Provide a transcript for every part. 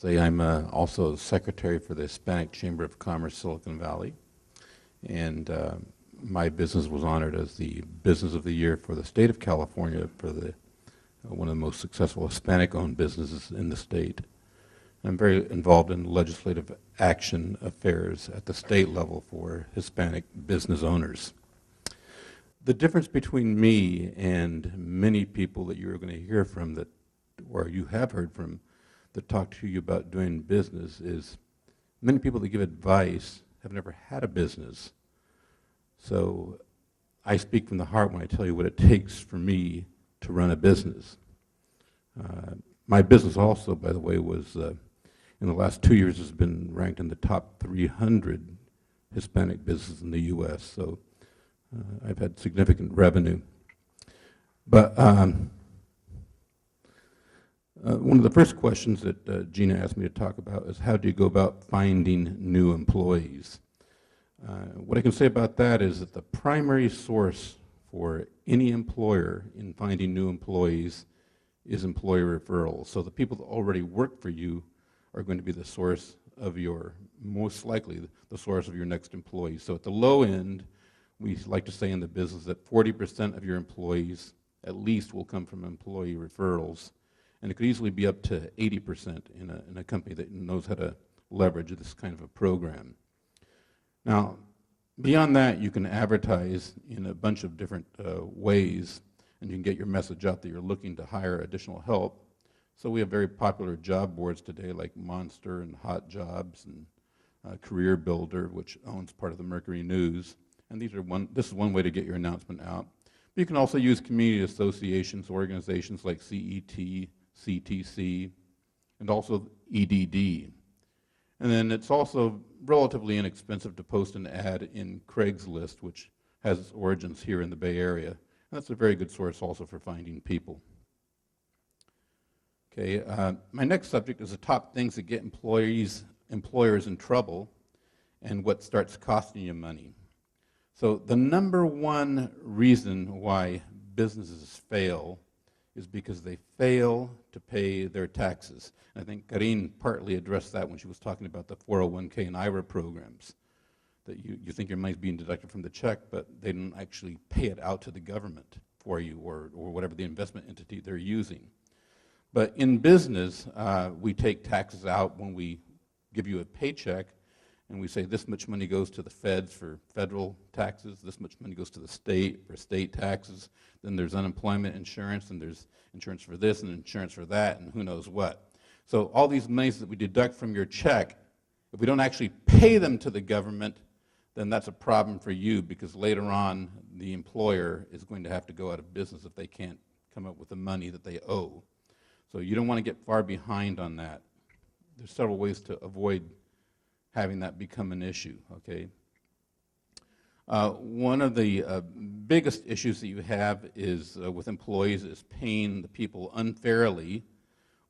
say I'm also secretary for the Hispanic Chamber of Commerce, Silicon Valley, and my business was honored as the Business of the Year for the state of California for the one of the most successful Hispanic-owned businesses in the state. I'm very involved in legislative action affairs at the state level for Hispanic business owners. The difference between me and many people that you're going to hear from that, or you have heard from, that talk to you about doing business is many people that give advice have never had a business. So I speak from the heart when I tell you what it takes for me to run a business. My business also, by the way, was in the last 2 years has been ranked in the top 300 Hispanic businesses in the U.S. So I've had significant revenue. But one of the first questions that Gina asked me to talk about is how do you go about finding new employees? What I can say about that is that the primary source for any employer in finding new employees is employee referrals. So the people that already work for you are going to be the source of your, most likely, the source of your next employee. So at the low end, we like to say in the business that 40% of your employees at least will come from employee referrals. And it could easily be up to 80% in a company that knows how to leverage this kind of a program. Now, beyond that, you can advertise in a bunch of different ways, and you can get your message out that you're looking to hire additional help. So we have very popular job boards today like Monster and Hot Jobs and Career Builder, which owns part of the Mercury News. And this is one way to get your announcement out. But you can also use community associations, organizations like CET, CTC, and also EDD. And then it's also relatively inexpensive to post an ad in Craigslist, which has its origins here in the Bay Area. And that's a very good source also for finding people. Okay, my next subject is the top things that get employers in trouble and what starts costing you money. So the number one reason why businesses fail is because they fail to pay their taxes. And I think Karine partly addressed that when she was talking about the 401k and IRA programs, that you think your money's being deducted from the check, but they don't actually pay it out to the government for you or whatever the investment entity they're using. But in business, we take taxes out when we give you a paycheck, and we say this much money goes to the feds for federal taxes, this much money goes to the state for state taxes, then there's unemployment insurance, and there's insurance for this and insurance for that, and who knows what. So all these monies that we deduct from your check, if we don't actually pay them to the government, then that's a problem for you, because later on the employer is going to have to go out of business if they can't come up with the money that they owe. So you don't want to get far behind on that. There's several ways to avoid having that become an issue, okay? One of the biggest issues that you have is with employees is paying the people unfairly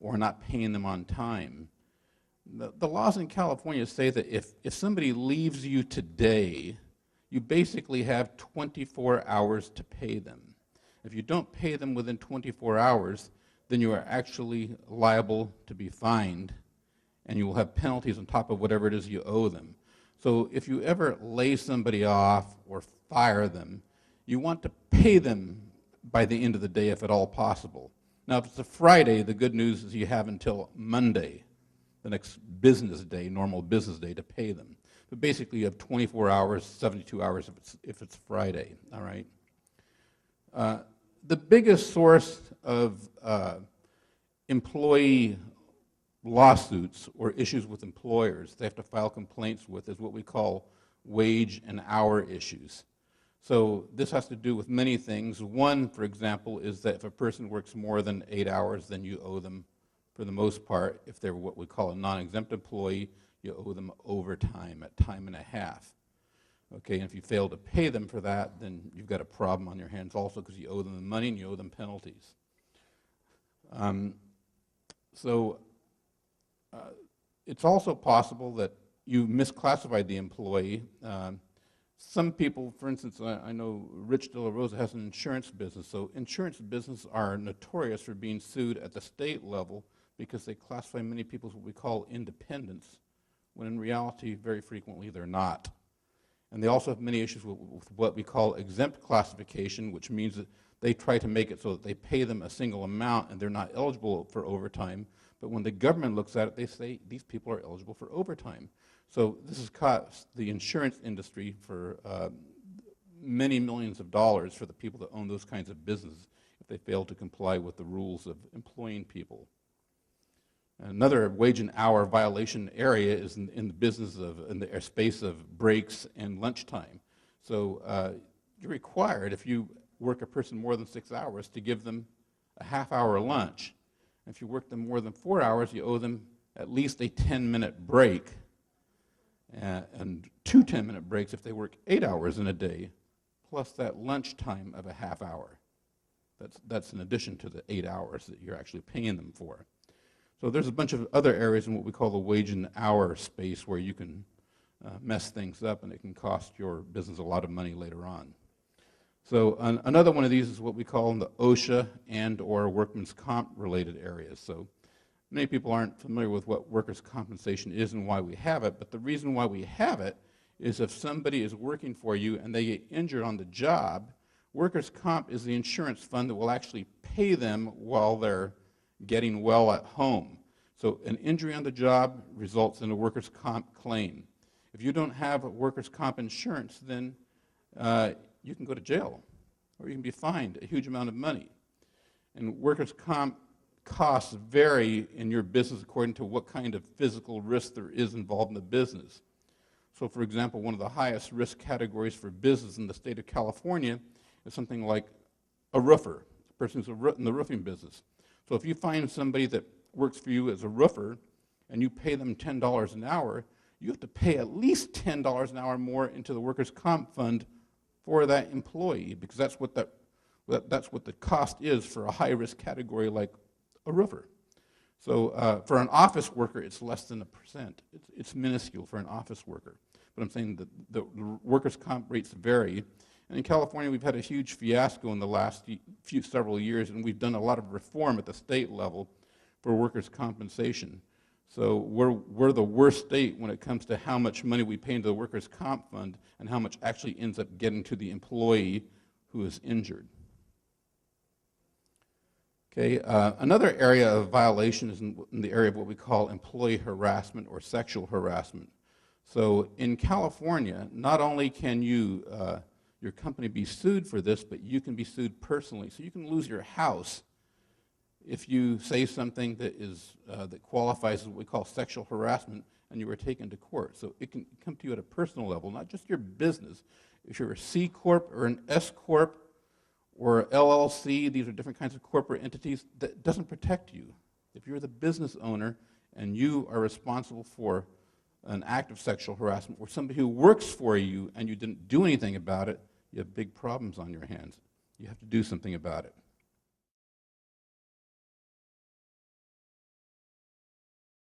or not paying them on time. The laws in California say that if somebody leaves you today, you basically have 24 hours to pay them. If you don't pay them within 24 hours, then you are actually liable to be fined, and you will have penalties on top of whatever it is you owe them. So if you ever lay somebody off or fire them, you want to pay them by the end of the day if at all possible. Now, if it's a Friday, the good news is you have until Monday, the next business day, normal business day, to pay them. But basically you have 24 hours, 72 hours if it's Friday, all right? The biggest source of employee lawsuits or issues with employers they have to file complaints with is what we call wage and hour issues. So this has to do with many things. One, for example, is that if a person works more than 8 hours, then you owe them, for the most part, if they're what we call a non-exempt employee, you owe them overtime at time and a half. Okay, and if you fail to pay them for that, then you've got a problem on your hands also because you owe them the money and you owe them penalties. It's also possible that you misclassified the employee. Some people, for instance, I know Rich De La Rosa has an insurance business, so insurance businesses are notorious for being sued at the state level because they classify many people as what we call independents, when in reality, very frequently, they're not. And they also have many issues with what we call exempt classification, which means that they try to make it so that they pay them a single amount and they're not eligible for overtime. But when the government looks at it, they say these people are eligible for overtime. So this has cost the insurance industry for many millions of dollars for the people that own those kinds of businesses if they fail to comply with the rules of employing people. Another wage and hour violation area is in the business of, in the space of breaks and lunchtime. So you're required, if you work a person more than 6 hours, to give them a half-hour lunch. If you work them more than 4 hours, you owe them at least a 10-minute break, and 2 10-minute breaks if they work 8 hours in a day, plus that lunch time of a half hour. That's in addition to the 8 hours that you're actually paying them for. So there's a bunch of other areas in what we call the wage and hour space where you can mess things up, and it can cost your business a lot of money later on. So another one of these is what we call the OSHA and or workman's comp related areas. So many people aren't familiar with what workers' compensation is and why we have it, but the reason why we have it is if somebody is working for you and they get injured on the job, workers' comp is the insurance fund that will actually pay them while they're getting well at home. So an injury on the job results in a workers' comp claim. If you don't have a workers' comp insurance, then you can go to jail, or you can be fined a huge amount of money. And workers' comp costs vary in your business according to what kind of physical risk there is involved in the business. So for example, one of the highest risk categories for business in the state of California is something like a roofer, a person who's in the roofing business. So if you find somebody that works for you as a roofer and you pay them $10 an hour, you have to pay at least $10 an hour more into the workers' comp fund for that employee, because that's what the cost is for a high-risk category like a roofer. So for an office worker, it's less than 1%. It's minuscule for an office worker. But I'm saying that the workers' comp rates vary. And in California, we've had a huge fiasco in the last several years, and we've done a lot of reform at the state level for workers' compensation. So we're the worst state when it comes to how much money we pay into the workers' comp fund and how much actually ends up getting to the employee who is injured. Okay, another area of violation is in the area of what we call employee harassment or sexual harassment. So in California, not only can you, your company be sued for this, but you can be sued personally. So you can lose your house if you say something that is that qualifies as what we call sexual harassment and you were taken to court. So it can come to you at a personal level, not just your business. If you're a C Corp or an S Corp or LLC, these are different kinds of corporate entities, that doesn't protect you. If you're the business owner and you are responsible for an act of sexual harassment or somebody who works for you and you didn't do anything about it, you have big problems on your hands. You have to do something about it.